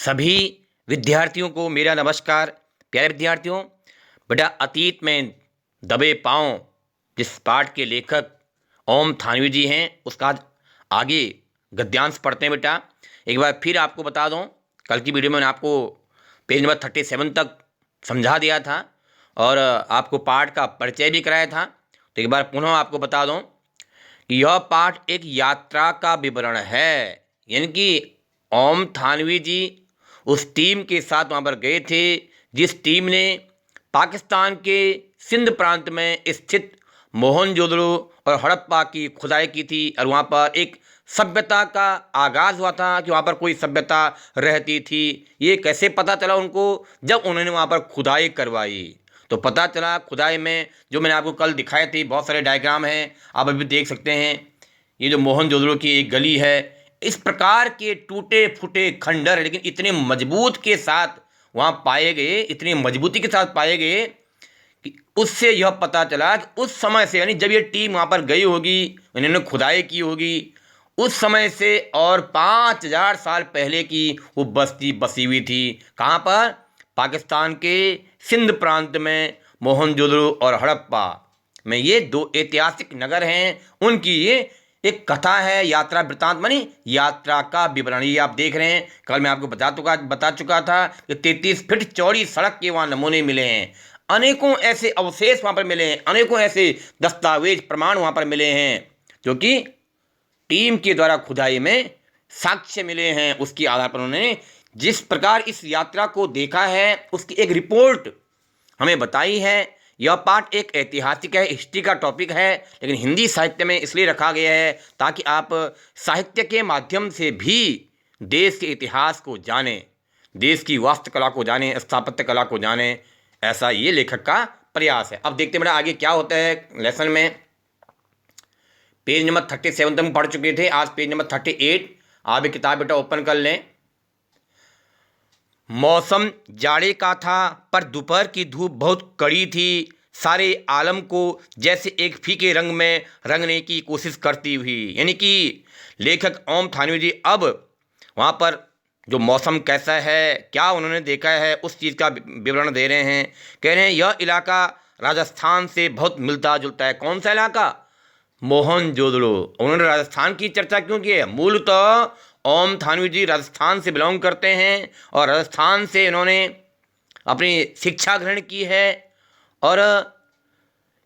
सभी विद्यार्थियों को मेरा नमस्कार। प्यारे विद्यार्थियों, बेटा अतीत में दबे पांव जिस पाठ के लेखक ओम थानवी जी हैं उसका आज आगे गद्यांश पढ़ते हैं। बेटा एक बार फिर आपको बता दूं, कल की वीडियो में मैंने आपको पेज नंबर 37 तक समझा दिया था और आपको पाठ का परिचय भी कराया था। तो एक बार पुनः आपको बता दूं कि यह पाठ एक यात्रा का विवरण है, यानी कि ओम थानवी जी उस टीम के साथ वहाँ पर गए थे जिस टीम ने पाकिस्तान के सिंध प्रांत में स्थित मोहनजोदड़ो और हड़प्पा की खुदाई की थी और वहाँ पर एक सभ्यता का आगाज़ हुआ था कि वहाँ पर कोई सभ्यता रहती थी। ये कैसे पता चला उनको? जब उन्होंने वहाँ पर खुदाई करवाई तो पता चला। खुदाई में जो मैंने आपको कल दिखाए थे, बहुत सारे डायग्राम हैं, आप अभी देख सकते हैं। ये जो मोहनजोदड़ो की एक गली है, इस प्रकार के टूटे फूटे खंडर लेकिन इतने मजबूत के साथ वहाँ पाए गए, इतनी मजबूती के साथ पाए गए कि उससे यह पता चला कि उस समय से, यानी जब ये टीम वहाँ पर गई होगी, इन्होंने खुदाई की होगी, उस समय से और 5000 साल पहले की वो बस्ती बसी हुई थी। कहाँ पर? पाकिस्तान के सिंध प्रांत में मोहनजोदड़ो और हड़प्पा में ये दो ऐतिहासिक नगर हैं, उनकी ये एक कथा है। यात्रा वृत्तांत मानी यात्रा का विवरण। ये आप देख रहे हैं, कल मैं आपको बता चुका था कि 33 फीट चौड़ी सड़क के वहाँ नमूने मिले हैं, अनेकों ऐसे अवशेष वहाँ पर मिले हैं, अनेकों ऐसे दस्तावेज प्रमाण वहाँ पर मिले हैं जो कि टीम के द्वारा खुदाई में साक्ष्य मिले हैं। उसके आधार पर उन्होंने जिस प्रकार इस यात्रा को देखा है उसकी एक रिपोर्ट हमें बताई है। यह पाठ एक ऐतिहासिक है, हिस्ट्री का टॉपिक है, लेकिन हिंदी साहित्य में इसलिए रखा गया है ताकि आप साहित्य के माध्यम से भी देश के इतिहास को जानें, देश की वास्तुकला को जानें, स्थापत्य कला को जानें। ऐसा ये लेखक का प्रयास है। अब देखते हैं बेटा आगे क्या होता है लेसन में। पेज नंबर 37 तक पढ़ चुके थे, आज पेज नंबर 38। आप एक किताब बेटा ओपन कर लें। मौसम जाड़े का था पर दोपहर की धूप बहुत कड़ी थी, सारे आलम को जैसे एक फीके रंग में रंगने की कोशिश करती हुई। यानी कि लेखक ओम थानवी जी अब वहाँ पर जो मौसम कैसा है, क्या उन्होंने देखा है, उस चीज़ का विवरण दे रहे हैं। कह रहे हैं यह इलाका राजस्थान से बहुत मिलता जुलता है। कौन सा इलाका? मोहनजोदड़ो। उन्होंने राजस्थान की चर्चा क्यों की है? मूलतः ओम थानवी जी राजस्थान से बिलोंग करते हैं और राजस्थान से इन्होंने अपनी शिक्षा ग्रहण की है और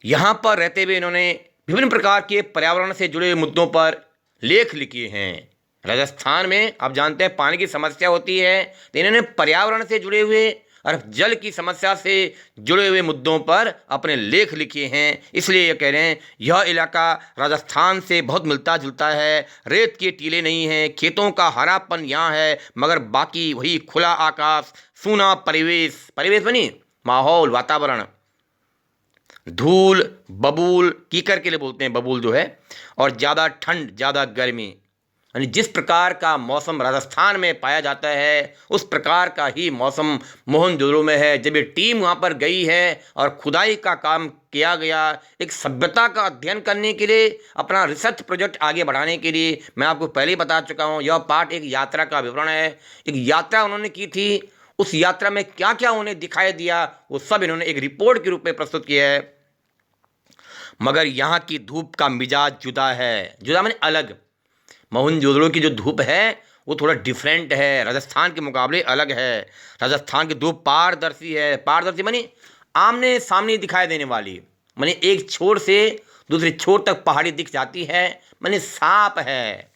यहाँ पर रहते हुए इन्होंने विभिन्न प्रकार के पर्यावरण से जुड़े हुए मुद्दों पर लेख लिखे हैं। राजस्थान में आप जानते हैं पानी की समस्या होती है, तो इन्होंने पर्यावरण से जुड़े हुए और जल की समस्या से जुड़े हुए मुद्दों पर अपने लेख लिखे हैं। इसलिए ये कह रहे हैं यह इलाका राजस्थान से बहुत मिलता जुलता है। रेत के टीले नहीं हैं, खेतों का हरापन यहाँ है, मगर बाकी वही खुला आकाश, सूना परिवेश, परिवेश बनी माहौल, वातावरण, धूल, बबूल, कीकर के लिए बोलते हैं बबूल जो है, और ज़्यादा ठंड, ज़्यादा गर्मी। यानी जिस प्रकार का मौसम राजस्थान में पाया जाता है उस प्रकार का ही मौसम मोहनजोदड़ो में है। जब ये टीम वहाँ पर गई है और खुदाई का काम किया गया, एक सभ्यता का अध्ययन करने के लिए, अपना रिसर्च प्रोजेक्ट आगे बढ़ाने के लिए, मैं आपको पहले ही बता चुका हूँ यह पाठ एक यात्रा का विवरण है। एक यात्रा उन्होंने की थी, उस यात्रा में क्या क्या उन्हें दिखाई दिया वो सब इन्होंने एक रिपोर्ट के रूप में प्रस्तुत किया है। मगर यहाँ की धूप का मिजाज जुदा है। जुदा माने अलग। मोहनजोदड़ो की जो धूप है वो थोड़ा डिफरेंट है, राजस्थान के मुकाबले अलग है। राजस्थान की धूप पारदर्शी है। पारदर्शी मानी आमने सामने दिखाई देने वाली, मानी एक छोर से दूसरे छोर तक पहाड़ी दिख जाती है, मानी साफ है,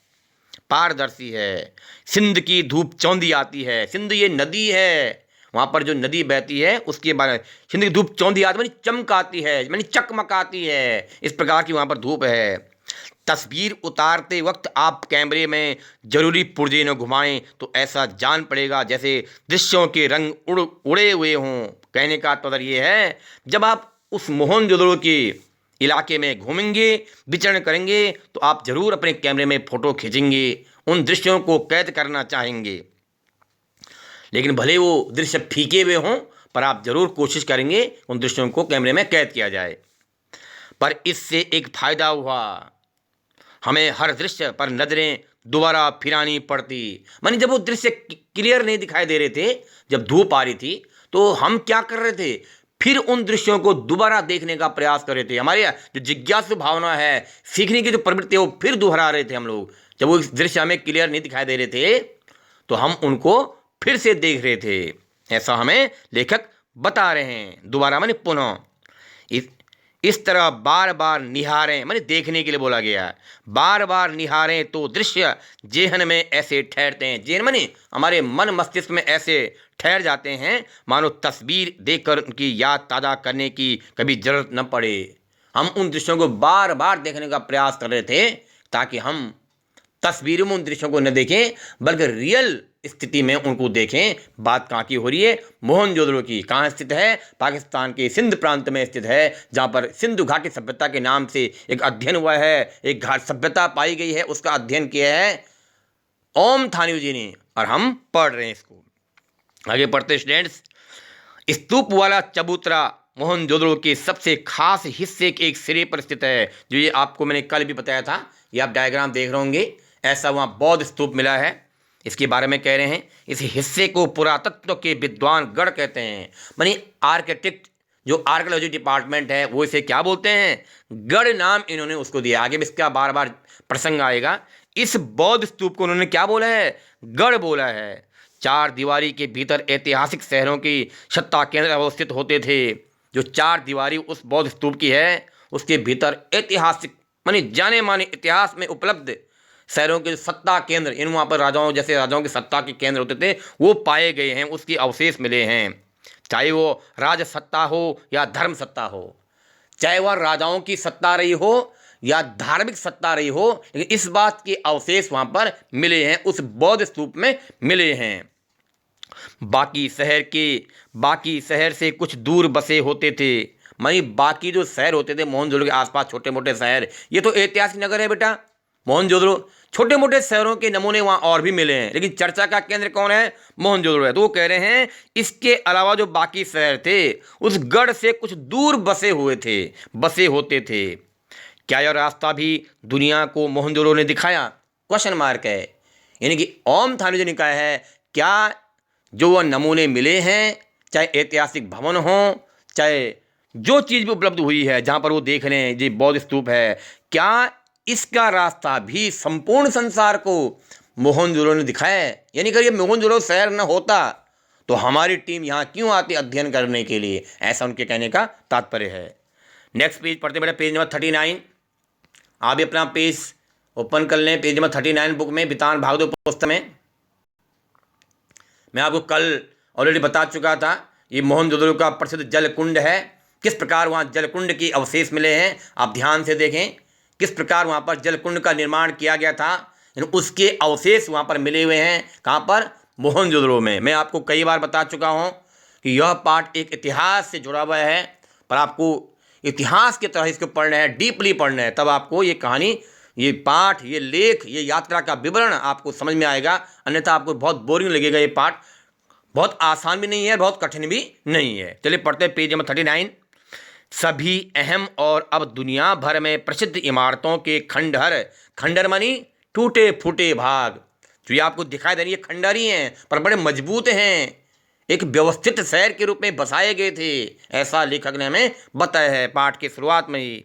पारदर्शी है। सिंध की धूप चौंधी आती है। सिंध ये नदी है, वहाँ पर जो नदी बहती है उसके बारे में सिंध की धूप चौंधी आती है, मानी चमकाती है, मानी चकमकाती है। इस प्रकार की वहाँ पर धूप है। तस्वीर उतारते वक्त आप कैमरे में जरूरी पुर्जे न घुमाएं तो ऐसा जान पड़ेगा जैसे दृश्यों के रंग उड़े हुए हों। कहने का तात्पर्य ये है, जब आप उस मोहनजोदड़ो के इलाके में घूमेंगे, विचरण करेंगे, तो आप जरूर अपने कैमरे में फ़ोटो खींचेंगे, उन दृश्यों को कैद करना चाहेंगे। लेकिन भले वो दृश्य फीके हुए हों पर आप जरूर कोशिश करेंगे उन दृश्यों को कैमरे में कैद किया जाए। पर इससे एक फ़ायदा हुआ, हमें हर दृश्य पर नज़रें दोबारा फिरानी पड़ती। मानी जब वो दृश्य क्लियर नहीं दिखाई दे रहे थे, जब धूप आ रही थी, तो हम क्या कर रहे थे, फिर उन दृश्यों को दोबारा देखने का प्रयास कर रहे थे। हमारी जो जिज्ञासु भावना है, सीखने की जो प्रवृत्ति है, वो फिर दोहरा रहे थे हम लोग। जब वो दृश्य हमें क्लियर नहीं दिखाई दे रहे थे, तो हम उनको फिर से देख रहे थे। ऐसा हमें लेखक बता रहे हैं। दोबारा माने पुनः, इस तरह बार बार निहारें, माने देखने के लिए बोला गया है। बार बार निहारें तो दृश्य जेहन में ऐसे ठहरते हैं। जेहन माने हमारे मन मस्तिष्क में ऐसे ठहर जाते हैं, मानो तस्वीर देखकर उनकी याद ताज़ा करने की कभी जरूरत न पड़े। हम उन दृश्यों को बार बार देखने का प्रयास कर रहे थे, ताकि हम तस्वीरों में उन दृश्यों को न देखें, बल्कि रियल स्थिति में उनको देखें। बात कहाँ की हो रही है, मोहनजोदड़ो की। कहाँ स्थित है, पाकिस्तान के सिंध प्रांत में स्थित है, जहाँ पर सिंधु घाटी सभ्यता के नाम से एक अध्ययन हुआ है, एक घाट सभ्यता पाई गई है, उसका अध्ययन किया है ओम थानवी जी ने, और हम पढ़ रहे हैं इसको। आगे पढ़ते स्टूडेंट्स। स्तूप वाला चबूतरा मोहनजोदड़ो के सबसे खास हिस्से के एक सिरे पर स्थित है, जो ये आपको मैंने कल भी बताया था, ये आप डायग्राम देख रहे होंगे। ऐसा वहाँ बौद्ध स्तूप मिला है, इसके बारे में कह रहे हैं। इस हिस्से को पुरातत्व के विद्वान गढ़ कहते हैं। मानी आर्किटेक्ट, जो आर्कियोलॉजी डिपार्टमेंट है, वो इसे क्या बोलते हैं, गढ़ नाम इन्होंने उसको दिया। आगे भी इसका बार बार प्रसंग आएगा। इस बौद्ध स्तूप को उन्होंने क्या बोला है, गढ़ बोला है। चार दीवारी के भीतर ऐतिहासिक शहरों की सत्ता केंद्र अवस्थित होते थे। जो चार दीवारी उस बौद्ध स्तूप की है, उसके भीतर ऐतिहासिक मानी जाने माने इतिहास में उपलब्ध शहरों के सत्ता केंद्र, इन वहाँ पर राजाओं, जैसे राजाओं के सत्ता के केंद्र होते थे, वो पाए गए हैं, उसके अवशेष मिले हैं। चाहे वो राज सत्ता हो या धर्म सत्ता हो, चाहे वह राजाओं की सत्ता रही हो या धार्मिक सत्ता रही हो, लेकिन इस बात के अवशेष वहाँ पर मिले हैं, उस बौद्ध स्तूप में मिले हैं। बाकी शहर से कुछ दूर बसे होते थे। मानी बाकी जो शहर होते थे मोहनजोदड़ो के आसपास, छोटे मोटे शहर, ये तो ऐतिहासिक नगर है बेटा मोहनजोदड़ो। छोटे मोटे शहरों के नमूने वहाँ और भी मिले हैं, लेकिन चर्चा का केंद्र कौन है, मोहनजोदड़ो है। तो वो कह रहे हैं इसके अलावा जो बाकी शहर थे, उस गढ़ से कुछ दूर बसे होते थे। क्या यह रास्ता भी दुनिया को मोहनजोदड़ो ने दिखाया, क्वेश्चन मार्क है। यानी कि ओम थानवी जी ने कहा है, क्या जो वह नमूने मिले हैं, चाहे ऐतिहासिक भवन हो, चाहे जो चीज़ भी उपलब्ध हुई है, जहाँ पर वो देख रहे हैं ये बौद्ध स्तूप है, क्या इसका रास्ता भी संपूर्ण संसार को मोहनजोदड़ो ने दिखाया है। यानी कि ये मोहनजोदड़ो शहर न होता तो हमारी टीम यहाँ क्यों आती अध्ययन करने के लिए, ऐसा उनके कहने का तात्पर्य है। नेक्स्ट पेज पढ़ते बेटा, पेज नंबर 39। आप भी अपना पेज ओपन कर लें, पेज नंबर 39 बुक में, बितान भागवत पुस्तक में। मैं आपको कल ऑलरेडी बता चुका था, ये मोहनजोदड़ो का प्रसिद्ध जल कुंड है। किस प्रकार वहाँ जल कुंड के अवशेष मिले हैं, आप ध्यान से देखें। किस प्रकार वहाँ पर जल कुंड का निर्माण किया गया था, उसके अवशेष वहाँ पर मिले हुए हैं। कहाँ पर, मोहनजोदड़ो में। मैं आपको कई बार बता चुका हूँ कि यह पाठ एक इतिहास से जुड़ा हुआ है, पर आपको इतिहास की तरह इसको पढ़ना है, डीपली पढ़ना है, तब आपको ये कहानी, ये पाठ, ये लेख, ये यात्रा का विवरण आपको समझ में आएगा। अन्यथा आपको बहुत बोरिंग लगेगा। ये पाठ बहुत आसान भी नहीं है, बहुत कठिन भी नहीं है। चलिए पढ़ते हैं पेज नंबर 39। सभी अहम और अब दुनिया भर में प्रसिद्ध इमारतों के खंडहर मानी टूटे फूटे भाग, जो ये आपको दिखाई दे रही है, खंडहर ही हैं, पर बड़े मजबूत हैं, एक व्यवस्थित शहर के रूप में बसाए गए थे, ऐसा लेखक ने हमें बताया है पाठ की शुरुआत में ही।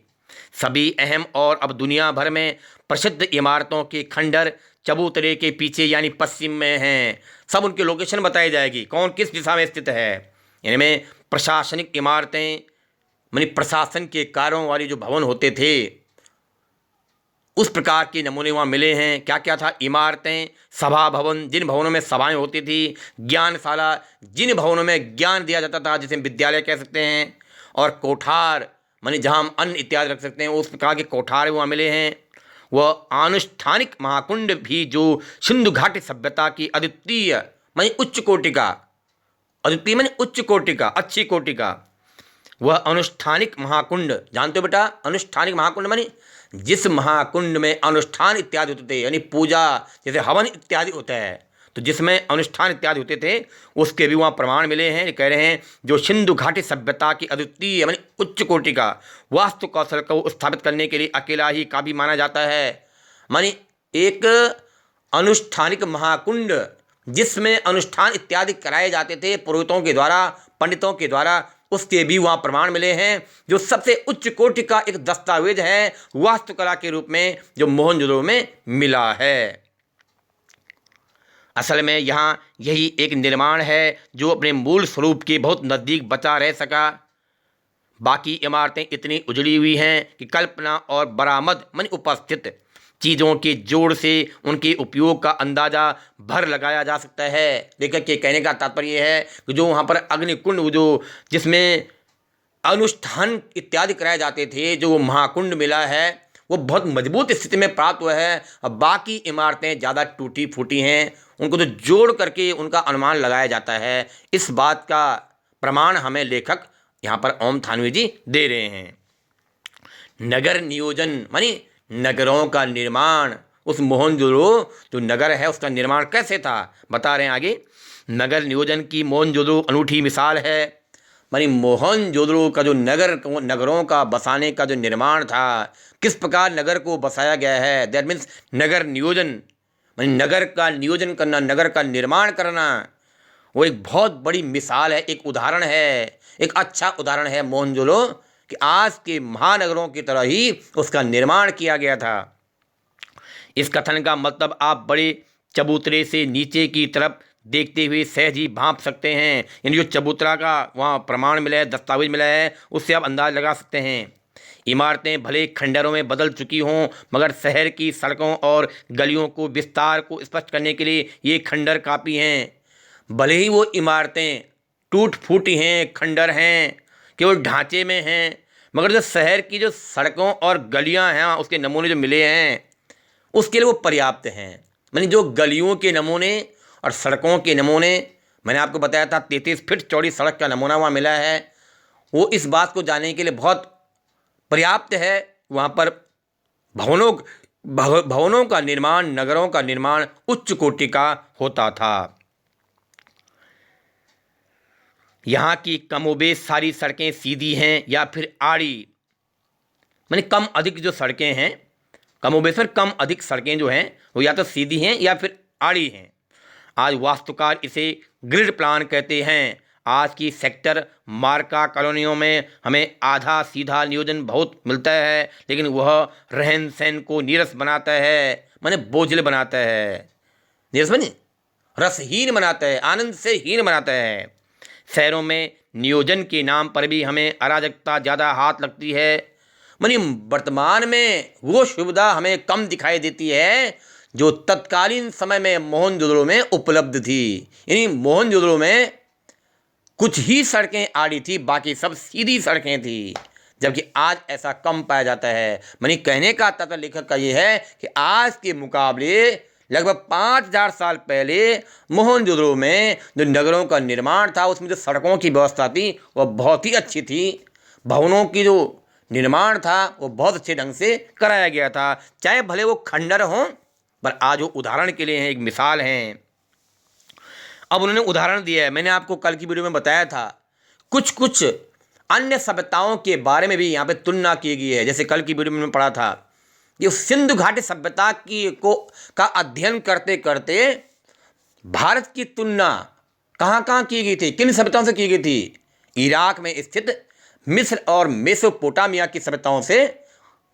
सभी अहम और अब दुनिया भर में प्रसिद्ध इमारतों के खंडहर चबूतरे के पीछे यानी पश्चिम में हैं। सब उनकी लोकेशन बताई जाएगी, कौन किस दिशा में स्थित है। इनमें प्रशासनिक इमारतें, मानी प्रशासन के कार्यों वाली जो भवन होते थे, उस प्रकार के नमूने वहाँ मिले हैं। क्या क्या था, इमारतें, सभा भवन, जिन भवनों में सभाएं होती थी, ज्ञानशाला, जिन भवनों में ज्ञान दिया जाता था, जिसे विद्यालय कह सकते हैं, और कोठार, मानी जहाँ हम अन्न इत्यादि रख सकते हैं, उस प्रकार के कोठार वहाँ मिले हैं। वह आनुष्ठानिक महाकुंड भी, जो सिंधु घाटी सभ्यता की अद्वितीय मानी उच्च कोटि का, अद्वितीय मानी उच्च कोटि का, अच्छी कोटि का, वह अनुष्ठानिक महाकुंड, जानते हो बेटा, अनुष्ठानिक महाकुंड मानी जिस महाकुंड में अनुष्ठान इत्यादि होते थे, यानी पूजा, जैसे हवन इत्यादि होता है, तो जिसमें अनुष्ठान इत्यादि होते थे, उसके भी वहाँ प्रमाण मिले हैं। कह रहे हैं जो सिंधु घाटी सभ्यता की अद्वितीय मानी उच्च कोटि का वास्तु कौशल को स्थापित करने के लिए अकेला ही काफ़ी माना जाता है। मानी एक अनुष्ठानिक महाकुंड, जिसमें अनुष्ठान इत्यादि कराए जाते थे पुरोहितों के द्वारा, पंडितों के द्वारा, उसके भी वहाँ प्रमाण मिले हैं, जो सबसे उच्च कोटि का एक दस्तावेज है वास्तुकला के रूप में, जो मोहनजोदड़ो में मिला है। असल में यहाँ यही एक निर्माण है जो अपने मूल स्वरूप के बहुत नज़दीक बचा रह सका। बाकी इमारतें इतनी उजड़ी हुई हैं कि कल्पना और बरामद मन उपस्थित चीज़ों के जोड़ से उनके उपयोग का अंदाज़ा भर लगाया जा सकता है। लेखक के कहने का तात्पर्य है कि जो वहाँ पर अग्निकुंड, जो जिसमें अनुष्ठान इत्यादि कराए जाते थे, जो महाकुंड मिला है, वो बहुत मजबूत स्थिति में प्राप्त हुआ है। और बाकी इमारतें ज़्यादा टूटी फूटी हैं, उनको तो जोड़ करके उनका अनुमान लगाया जाता है। इस बात का प्रमाण हमें लेखक यहाँ पर ओम थानवी जी दे रहे हैं। नगर नियोजन मानी नगरों का निर्माण। उस मोहनजोदड़ो जो नगर है उसका निर्माण कैसे था, बता रहे हैं आगे। नगर नियोजन की मोहनजोदड़ो अनूठी मिसाल है। मानी मोहनजोदड़ो का जो नगरों का बसाने का जो निर्माण था, किस प्रकार नगर को बसाया गया है, दैट मीन्स नगर नियोजन, मानी नगर का नियोजन करना, नगर का निर्माण करना, वो एक बहुत बड़ी मिसाल है, एक उदाहरण है, एक अच्छा उदाहरण है मोहनजोदड़ो कि आज के महानगरों की तरह ही उसका निर्माण किया गया था। इस कथन का मतलब आप बड़े चबूतरे से नीचे की तरफ देखते हुए सहज ही भांप सकते हैं। यानी जो चबूतरा का वहाँ प्रमाण मिला है, दस्तावेज मिला है, उससे आप अंदाज लगा सकते हैं। इमारतें भले खंडरों में बदल चुकी हों, मगर शहर की सड़कों और गलियों को विस्तार को स्पष्ट करने के लिए ये खंडर काफ़ी हैं। भले ही वो इमारतें टूट फूटी हैं, खंडर हैं, केवल ढांचे में हैं, मगर जो शहर की जो सड़कों और गलियां हैं उसके नमूने जो मिले हैं उसके लिए वो पर्याप्त हैं। मैंने जो गलियों के नमूने और सड़कों के नमूने, मैंने आपको बताया था 33 फीट चौड़ी सड़क का नमूना वहाँ मिला है, वो इस बात को जानने के लिए बहुत पर्याप्त है। वहाँ पर भवनों का निर्माण, नगरों का निर्माण उच्च कोटि का होता था। यहाँ की कमोबेश सारी सड़कें सीधी हैं या फिर आड़ी, माने कम अधिक जो सड़कें हैं, कमोबेश पर कम अधिक सड़कें जो हैं वो या तो सीधी हैं या फिर आड़ी हैं। आज वास्तुकार इसे ग्रिड प्लान कहते हैं। आज की सेक्टर मार्का कॉलोनियों में हमें आधा सीधा नियोजन बहुत मिलता है, लेकिन वह रहन सहन को नीरस बनाता है, माने बोझिल बनाता है, नीरस माने रसहीन बनाता है, आनंद से हीन बनाता है। शहरों में नियोजन के नाम पर भी हमें अराजकता ज़्यादा हाथ लगती है। मानी वर्तमान में वो सुविधा हमें कम दिखाई देती है जो तत्कालीन समय में मोहनजोदड़ो में उपलब्ध थी। यानी मोहनजोदड़ो में कुछ ही सड़कें आड़ी थी, बाकी सब सीधी सड़कें थी, जबकि आज ऐसा कम पाया जाता है। मानी कहने का तात्पर्य लेखक का ये है कि आज के मुकाबले लगभग 5000 साल पहले मोहनजोदड़ो में जो नगरों का निर्माण था उसमें जो सड़कों की व्यवस्था थी वह बहुत ही अच्छी थी। भवनों की जो निर्माण था वो बहुत अच्छे ढंग से कराया गया था, चाहे भले वो खंडर हों, पर आज वो उदाहरण के लिए हैं, एक मिसाल हैं। अब उन्होंने उदाहरण दिया है, मैंने आपको कल की वीडियो में बताया था, कुछ अन्य सभ्यताओं के बारे में भी यहाँ पे तुलना की गई है। जैसे कल की वीडियो में पढ़ा था, ये सिंधु घाटी सभ्यता का अध्ययन करते करते भारत की तुलना कहाँ की गई थी, किन सभ्यताओं से की गई थी? इराक में स्थित मिस्र और मेसोपोटामिया की सभ्यताओं से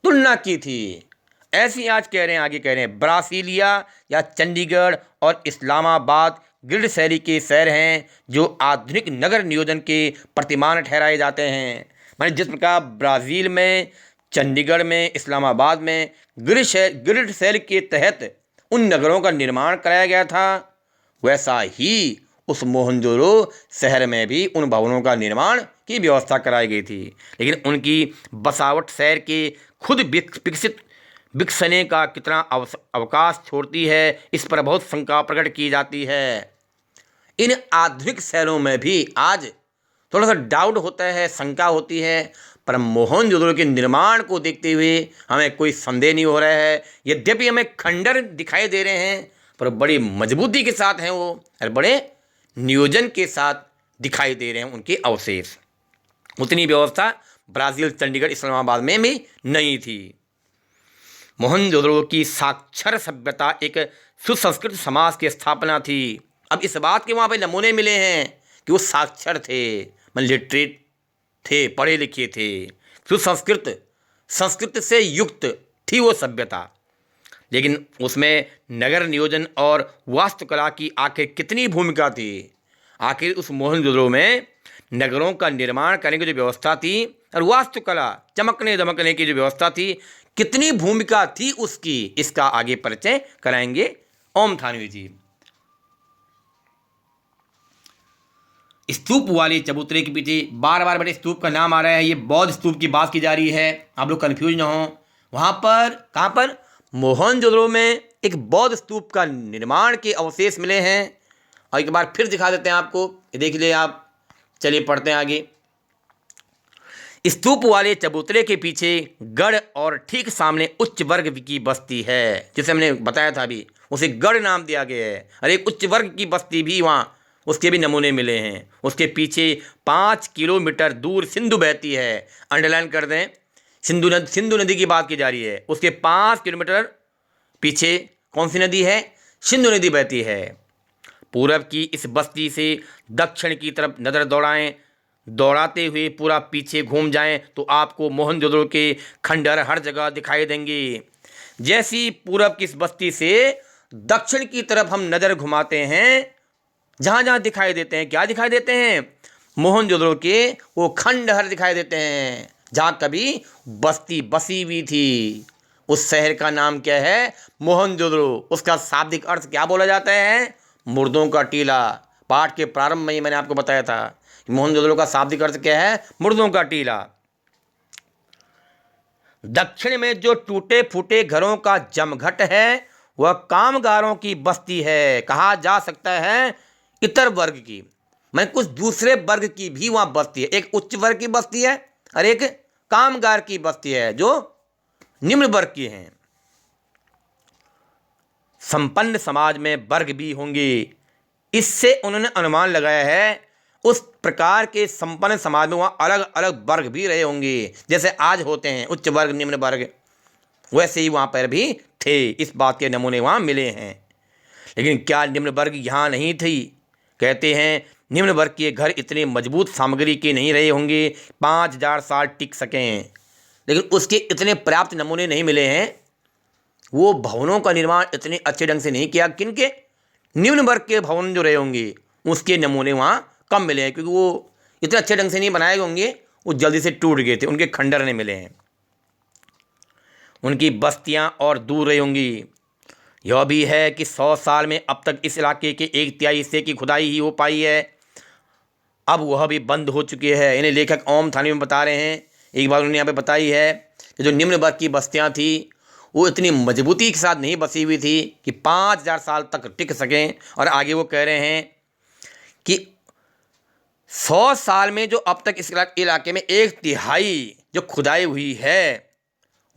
तुलना की थी। ऐसी आज कह रहे हैं, आगे कह रहे हैं, ब्रासीलिया या चंडीगढ़ और इस्लामाबाद ग्रिड शैली के शहर हैं जो आधुनिक नगर नियोजन के प्रतिमान ठहराए जाते हैं। माने जिस प्रकार ब्राज़ील में, चंडीगढ़ में, इस्लामाबाद में ग्रिड शैली के तहत उन नगरों का निर्माण कराया गया था, वैसा ही उस मोहनजोदड़ो शहर में भी उन भवनों का निर्माण की व्यवस्था कराई गई थी। लेकिन उनकी बसावट शहर के खुद विकसने का कितना अवकाश छोड़ती है, इस पर बहुत शंका प्रकट की जाती है। इन आधुनिक शहरों में भी आज थोड़ा सा डाउट होता है, शंका होती है, पर मोहनजोदड़ो के निर्माण को देखते हुए हमें कोई संदेह नहीं हो रहा है। यद्यपि हमें खंडर दिखाई दे रहे हैं, पर बड़ी मजबूती के साथ हैं वो, और बड़े नियोजन के साथ दिखाई दे रहे हैं उनके अवशेष। उतनी व्यवस्था ब्राज़ील, चंडीगढ़, इस्लामाबाद में भी नहीं थी। मोहनजोदड़ो की साक्षर सभ्यता एक सुसंस्कृत समाज की स्थापना थी। अब इस बात के वहाँ पे नमूने मिले हैं कि वो साक्षर थे, मतलब लिटरेट थे, पढ़े लिखे थे, सुसंस्कृत, संस्कृत से युक्त थी वो सभ्यता। लेकिन उसमें नगर नियोजन और वास्तुकला की आखिर कितनी भूमिका थी? आखिर उस मोहनजोदड़ो में नगरों का निर्माण करने की जो व्यवस्था थी और वास्तुकला चमकने दमकने की जो व्यवस्था थी, कितनी भूमिका थी उसकी, इसका आगे परिचय कराएंगे ओम थानवी जी। स्तूप वाले चबूतरे के पीछे बार बार बड़े स्तूप का नाम आ रहा है, ये बौद्ध स्तूप की बात की जा रही है, आप लोग कन्फ्यूज ना हो। वहाँ पर कहाँ पर? मोहनजोदड़ो में एक बौद्ध स्तूप का निर्माण के अवशेष मिले हैं। और एक बार फिर दिखा देते हैं आपको, ये देख लिए आप। चलिए पढ़ते हैं आगे। स्तूप वाले चबूतरे के पीछे गढ़ और ठीक सामने उच्च वर्ग की बस्ती है, जिसे हमने बताया था अभी, उसे गढ़ नाम दिया गया है। और एक उच्च वर्ग की बस्ती भी वहाँ, उसके भी नमूने मिले हैं। उसके पीछे 5 किलोमीटर दूर सिंधु बहती है, अंडरलाइन कर दें, सिंधु नदी की बात की जा रही है। उसके 5 किलोमीटर पीछे कौन सी नदी है? सिंधु नदी बहती है। पूरब की इस बस्ती से दक्षिण की तरफ नज़र दौड़ाते हुए पूरा पीछे घूम जाएं तो आपको मोहनजोदड़ो के खंडहर हर जगह दिखाई देंगे। जैसी पूरब की इस बस्ती से दक्षिण की तरफ हम नज़र घुमाते हैं, जहाँ जहाँ दिखाई देते हैं, क्या दिखाई देते हैं? मोहनजोदड़ो के वो खंडहर दिखाई देते हैं, जहाँ कभी बस्ती बसी हुई थी। उस शहर का नाम क्या है? मोहनजोदड़ो। उसका शाब्दिक अर्थ क्या बोला जाता है? मुर्दों का टीला। पाठ के प्रारंभ में ही मैंने आपको बताया था कि मोहनजोदड़ो का शाब्दिक अर्थ क्या है? मुर्दों का टीला। दक्षिण में जो टूटे फूटे घरों का जमघट है, वह कामगारों की बस्ती है, कहा जा सकता है इतर वर्ग की, मैं कुछ दूसरे वर्ग की भी वहाँ बस्ती है। एक उच्च वर्ग की बस्ती है और एक कामगार की बस्ती है, जो निम्न वर्ग की हैं। संपन्न समाज में वर्ग भी होंगे, इससे उन्होंने अनुमान लगाया है उस प्रकार के संपन्न समाज में वहाँ अलग अलग वर्ग भी रहे होंगे, जैसे आज होते हैं उच्च वर्ग निम्न वर्ग, वैसे ही वहाँ पर भी थे। इस बात के नमूने वहाँ मिले हैं। लेकिन क्या निम्न वर्ग यहाँ नहीं थी? कहते हैं निम्न वर्ग के घर इतने मजबूत सामग्री के नहीं रहे होंगे 5000 साल टिक सकें, लेकिन उसके इतने पर्याप्त नमूने नहीं मिले हैं। वो भवनों का निर्माण इतने अच्छे ढंग से नहीं किया। किनके? निम्न वर्ग के भवन जो रहे होंगे उसके नमूने वहाँ कम मिले हैं, क्योंकि वो इतने अच्छे ढंग से नहीं बनाए होंगे, वो जल्दी से टूट गए थे, उनके खंडहर नहीं मिले हैं। उनकी बस्तियाँ और दूर रही होंगी। यह भी है कि 100 साल में अब तक इस इलाके के 1/3 हिस्से की खुदाई ही हो पाई है, अब वह भी बंद हो चुकी है। इन्हें लेखक ओम थानवी में बता रहे हैं। एक बार उन्होंने यहाँ पे बताई है कि जो निम्न वर्ग की बस्तियाँ थी वो इतनी मजबूती के साथ नहीं बसी हुई थी कि 5000 साल तक टिक सकें। और आगे वो कह रहे हैं कि 100 साल में जो अब तक इस इलाके में 1/3 जो खुदाई हुई है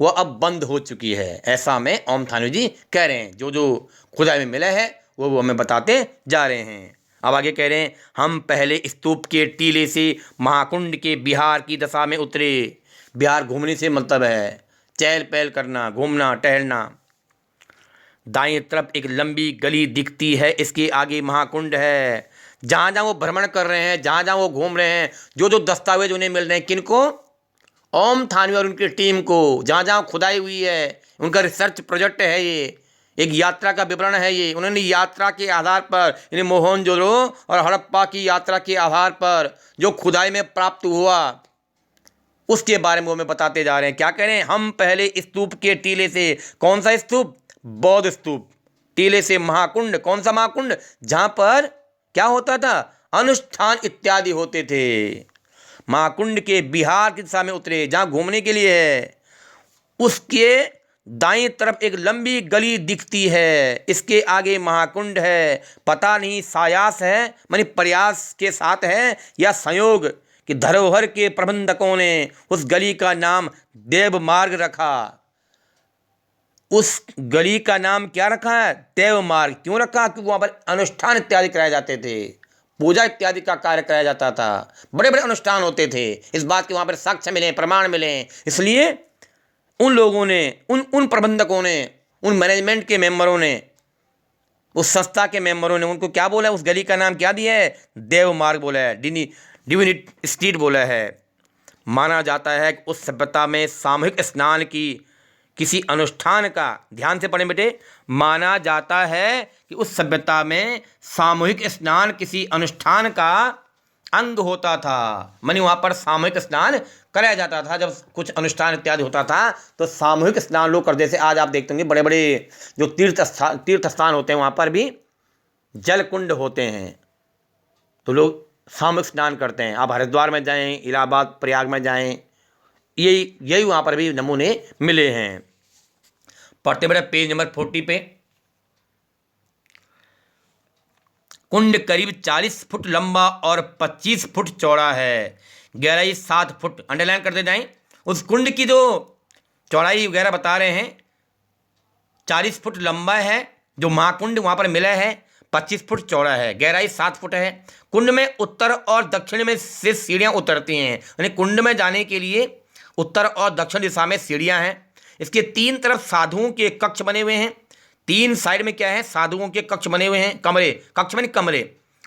वह अब बंद हो चुकी है, ऐसा हमें ओम थानवी जी कह रहे हैं। जो जो खुदाई में मिला है वो हमें बताते जा रहे हैं। अब आगे कह रहे हैं, हम पहले स्तूप के टीले से महाकुंड के बिहार की दशा में उतरे। बिहार घूमने से मतलब है चहल पहल करना, घूमना टहलना। दाएं तरफ एक लंबी गली दिखती है, इसके आगे महाकुंड है। जहाँ जहाँ वो भ्रमण कर रहे हैं, जहाँ जहाँ वो घूम रहे हैं, जो जो दस्तावेज उन्हें मिल रहे हैं, किनको? ओम थानवी और उनकी टीम को। जहाँ जहाँ खुदाई हुई है, उनका रिसर्च प्रोजेक्ट है, ये एक यात्रा का विवरण है। ये उन्होंने यात्रा के आधार पर, यानी मोहनजोदड़ो और हड़प्पा की यात्रा के आधार पर जो खुदाई में प्राप्त हुआ उसके बारे में वो हमें बताते जा रहे हैं। क्या कह रहे हैं? हम पहले स्तूप के टीले से, कौन सा स्तूप? बौद्ध स्तूप। टीले से महाकुंड, कौन सा महाकुंड? जहाँ पर क्या होता था? अनुष्ठान इत्यादि होते थे। महाकुंड के बिहार की दिशा में उतरे, जहाँ घूमने के लिए है। उसके दाईं तरफ एक लंबी गली दिखती है, इसके आगे महाकुंड है। पता नहीं सायास है, मानी प्रयास के साथ है, या संयोग कि धरोहर के प्रबंधकों ने उस गली का नाम देव मार्ग रखा। उस गली का नाम क्या रखा है? देव मार्ग। क्यों रखा? क्योंकि वहाँ पर अनुष्ठान इत्यादि कराए जाते थे, पूजा इत्यादि का कार्य कराया जाता था, बड़े बड़े अनुष्ठान होते थे। इस बात के वहाँ पर साक्ष्य मिले, प्रमाण मिले। इसलिए उन लोगों ने, उन प्रबंधकों ने, उन मैनेजमेंट के मेंबरों ने उस संस्था के मेंबरों ने उनको क्या बोला है, उस गली का नाम क्या दिया है, देव मार्ग बोला है, डिविनिटी स्ट्रीट बोला है। माना जाता है कि उस सभ्यता में सामूहिक स्नान की किसी अनुष्ठान का, ध्यान से पढ़ें बेटे, माना जाता है कि उस सभ्यता में सामूहिक स्नान किसी अनुष्ठान का अंग होता था। मानी वहाँ पर सामूहिक स्नान कराया जाता था। जब कुछ अनुष्ठान इत्यादि होता था तो सामूहिक स्नान लोग करते। जैसे आज आप देखते होंगे बड़े बड़े जो तीर्थ स्थान होते हैं वहाँ पर भी जल कुंड होते हैं, तो लोग सामूहिक स्नान करते हैं। आप हरिद्वार में जाएं, इलाहाबाद प्रयाग में जाएं, यही वहाँ पर भी नमूने मिले हैं। पढ़ते बेटा पेज नंबर 40 पे। कुंड करीब 40 फुट लंबा और 25 फुट चौड़ा है, गहराई 7 फुट। अंडरलाइन करते जाएं। उस कुंड की जो चौड़ाई वगैरह बता रहे हैं, 40 फुट लंबा है जो महाकुंड वहाँ पर मिला है, 25 फुट चौड़ा है, गहराई 7 फुट है। कुंड में उत्तर और दक्षिण में से सीढ़ियाँ उतरती हैं, यानी कुंड में जाने के लिए उत्तर और दक्षिण दिशा में सीढ़ियाँ हैं। इसके 3 तरफ साधुओं के कक्ष बने हुए हैं। 3 साइड में क्या है, साधुओं के कक्ष बने हुए हैं, कमरे, कक्ष बनी कमरे।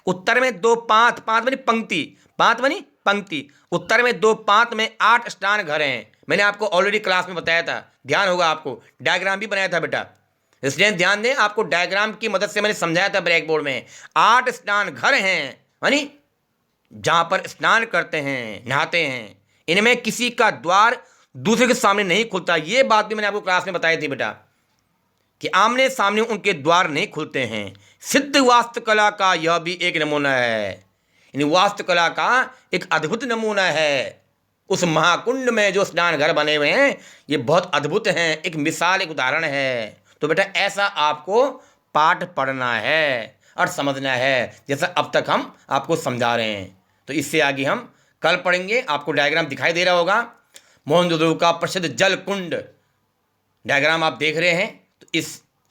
उत्तर में 2 पांत, पांत बनी पंक्ति, पांत बनी पंक्ति। उत्तर में 2 पांत में 8 स्नान घर हैं। मैंने आपको ऑलरेडी क्लास में बताया था, ध्यान होगा आपको, डायग्राम भी बनाया था बेटा, इसलिए ध्यान दें। आपको डायग्राम की मदद से मैंने समझाया था ब्लैक बोर्ड में। 8 स्नान घर हैं, यानी जहां पर स्नान करते हैं, नहाते हैं। इनमें किसी का द्वार दूसरे के सामने नहीं खुलता। ये बात भी मैंने आपको क्लास में बताई थी बेटा, कि आमने सामने उनके द्वार नहीं खुलते हैं। सिद्ध वास्तुकला का यह भी एक नमूना है, यानी वास्तुकला का एक अद्भुत नमूना है। उस महाकुंड में जो स्नान घर बने हुए हैं ये बहुत अद्भुत हैं, एक मिसाल, एक उदाहरण है। तो बेटा ऐसा आपको पाठ पढ़ना है और समझना है, जैसा अब तक हम आपको समझा रहे हैं। तो इससे आगे हम कल पढ़ेंगे। आपको डायग्राम दिखाई दे रहा होगा, मोहनजोदड़ो का प्रसिद्ध जल कुंड डायग्राम आप देख रहे हैं। तो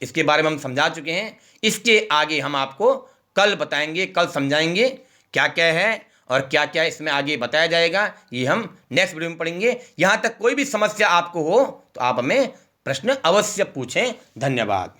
इसके बारे में हम समझा चुके हैं। इसके आगे हम आपको कल बताएंगे, कल समझाएंगे क्या क्या है और क्या क्या इसमें आगे बताया जाएगा। ये हम नेक्स्ट वीडियो में पढ़ेंगे। यहाँ तक कोई भी समस्या आपको हो तो आप हमें प्रश्न अवश्य पूछें। धन्यवाद।